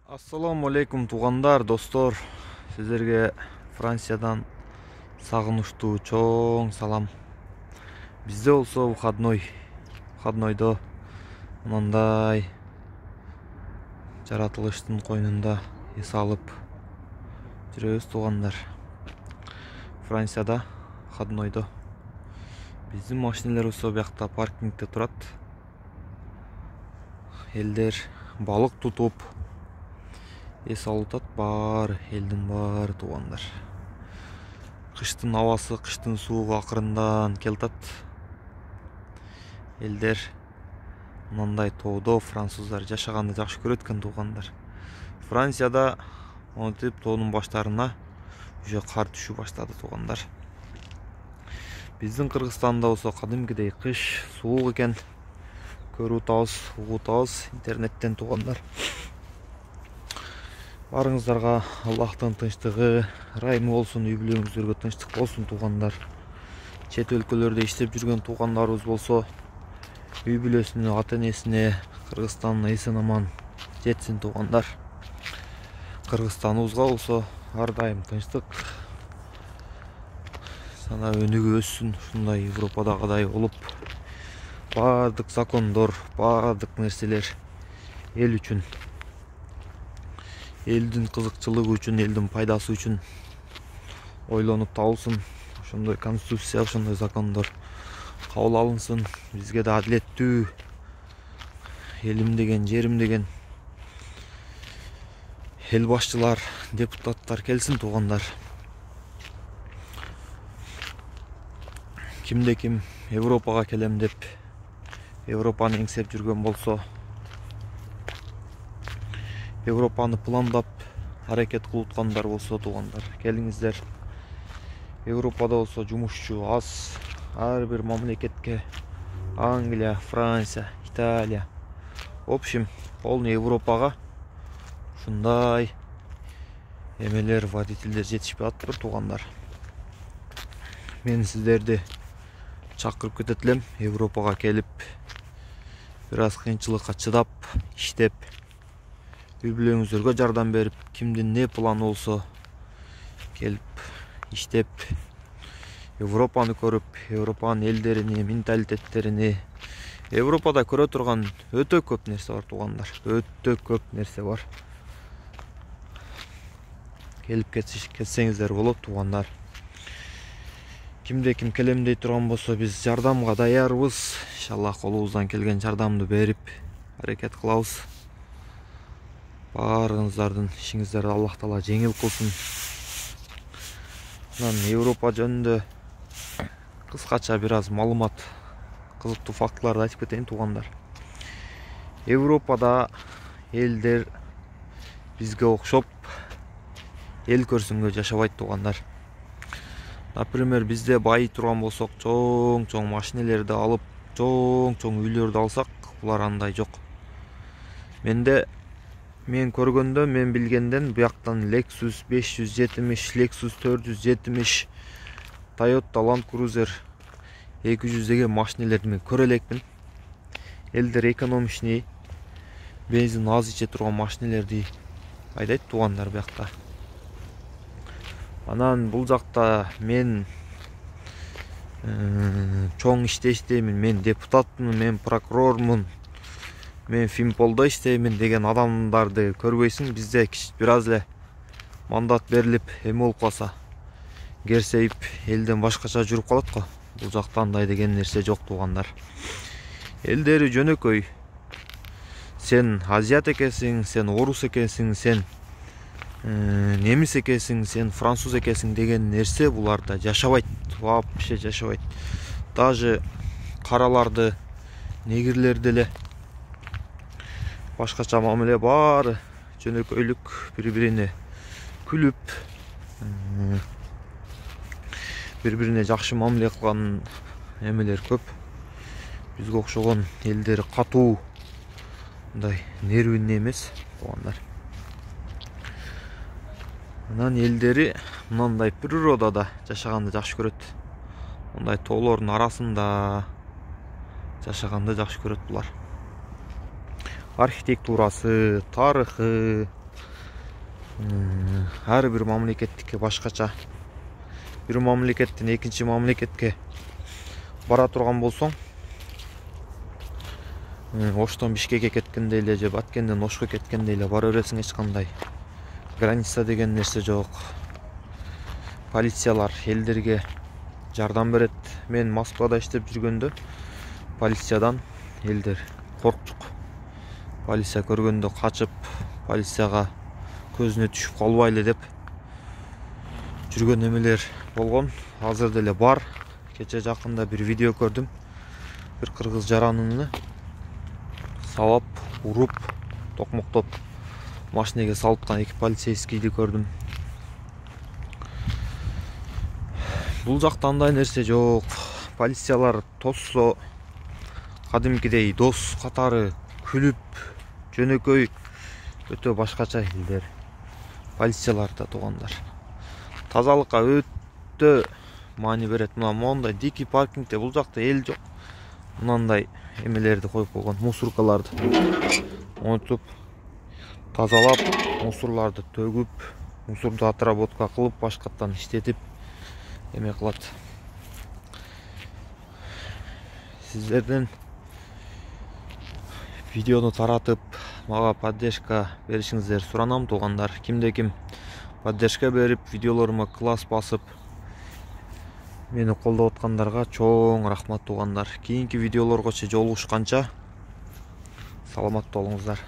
Ассаламу алейкум туғандар, достор. Сіздерге Франциядан сағыныштуу чоң салам. Бізде болсо выходнойдо мындай жаратылыштын койнунда эс алып жүрөбүз туғандар. Францияда выходнойдо биздин машиналар болсо биякта паркингде турат. Элдер балык тутуп эс алып бар элдин баары туғандар. Кыштын абасы, кыштын суугу акырындан келтат. Элдер мындай тоодо француздар жашаганды жакшы көрөт экен туғандар. Францияда монтип тоонун баштарына уже кар түшү баштады туғандар. Биздин Кыргызстанда болсо кадимкидей кыш суук экен. Көрүп атабыз, угуп атабыз интернеттен туғандар. Барыңыздарга Аллахтын тынчтыгы, ырайымы болсун, үй бүлөңүздөргө тынчтык болсун туғандар. Чет өлкөлөрдө иштеп жүргөн туғандарыбыз болсо, үй бүлөсүнө, ата-энесине Кыргызстандын эсен аман жетсин туғандар. Кыргызстаныбызга болсо ар дайым тынчтык, сана өнүгүп өссүн, ушундай Европадагыдай болуп, баардык закондор, баардык нерселер эл үчүн, элдин кызыкчылыгы үчүн, элдин пайдасы үчүн ойлонуп табылсын. Ошондой конституция, ошондой закондор кабыл алынсын. Бизге да адилеттүү элим деген, жерим деген эл башчылар, депутаттар келсин туғандар. Кимде ким Европага келем деп Европаны эңсеп жүргөн болсо, Европаны пландап аракет кылып аткандар болсо туғандар, келиңиздер. Европада болсо жумушчу аз, ар бир мамлекетке Англия, Франция, Италия, в общем, полный Европага ушундай эмелер, водительдер жетишпей атыптыр туғандар. Мен сиздерди чакырып кетет элем, Европага келип, бир аз кыйынчылыкка чыдап, иштеп, үй бүлөңүздөргө жардам берип, кимдин не планы болсо келип иштеп, Европаны көрүп, Европанын элдерини, менталитеттерини, Европада көрө турган өтө көп нерсе бар туғандар, өтө көп нерсе бар. Келип кетсеңиздер болот туғандар. Кимде ким келем дей турган болсо, биз жардамга даярбыз. Иншаллах колубуздан келген жардамды берип аракет кылабыз. Баарыңыздардын ишиңиздерди Аллах Таала жеңил кылсын. Европа жөнүндө кыскача бир аз маалымат, кызыктуу фактыларды айтып кетейин туғандар. Европада элдер бизге окшоп эл көрсүнгө жашабайт туғандар. Например, бизде бай турган болсок, чоң машинелерди алып, чоң үйлөрдү алсак, булар андай жок. Мен көргөндө, мен билгенден бияктан Lexus 570, Lexus 470, Toyota Land Cruiser 200 деген машинелерди мен көрө элекмин. Элдер экономичный, бензин аз иче турган машинелерди айдайт туғандар биякта. Анан бул жакта мен чоң иште иштеймин, мен депутатмын, мен прокурормун, мен Финполдо иштеймин деген адамдарды көрбөйсүң. Бизде бир аз эле мандат берилип, эме болуп калса, керсейип, элден башкача жүрүп калат го. Бул жакта андай деген нерсе жок туғандар. Элдери жөнөкөй. Сен азиат экенсиң, сен орус экенсиң, сен немис экенсиң, сен француз экенсиң деген нерсе буларда жашабайт, вообще жашабайт. Даже караларды, негирлерди эле башкача мамиле, баары жөнөкөйлүк, бири-бирине күлүп, бири-бирине жакшы мамиле кылган эмелер көп. Бизге окшогон элдери катуу, мындай нервный эмес туғандар. Анан элдери мындай природада жашаганды жакшы көрөт. Мындай тоолордун арасында жашаганды жакшы көрөт булар. Архитектурасы, тарыхы, Ар бир мамлекеттикке башкача. Бир мамлекеттен экинчи мамлекетке бара турган болсоң, Оштон Бишкекке кеткенде эле же Баткенден Ошко кеткенде эле бара бересиң, эч кандай граница деген нерсе жок. Полициялар элдерге жардам берет. Мен Москвада иштеп жүргөндө полициядан элдер корктук. Полиция көргөндө качып, полицияга көзүнө түшүп калбайлы деп жүргөн эмелер болгон. Азыр деле бар. Кече жакында бир видео көрдүм. Бир кыргыз жаранымны сабап, уруп, токмоктоп машинеге салыпкан эки полицейскийди көрдүм. Бул жакта андай нерсе жок. Полициялар тоссо кадимкидей дос катары күлүп, жөнөкөй, өтө башкача элдер. Полициялар да туугандар. Тазалыкка өтө маани берет. Мондай дикий паркингде бул жакта эл жок. Мынандай эмелерди коюп койгон, мусоркаларды онтуп тазалап, мусорларды төгүп, мусорду отработка кылып, башкаттан иштетип эме кылат. Сиздерден видеону таратып, мага поддержка беришиңиздерди суранам, туугандар. Кимде ким поддержка берип, видеолорума класс басып, мени колдоп аткандарга чоң рахмат, туугандар. Кийинки видеолорго жолугушканча саламатта болуңуздар.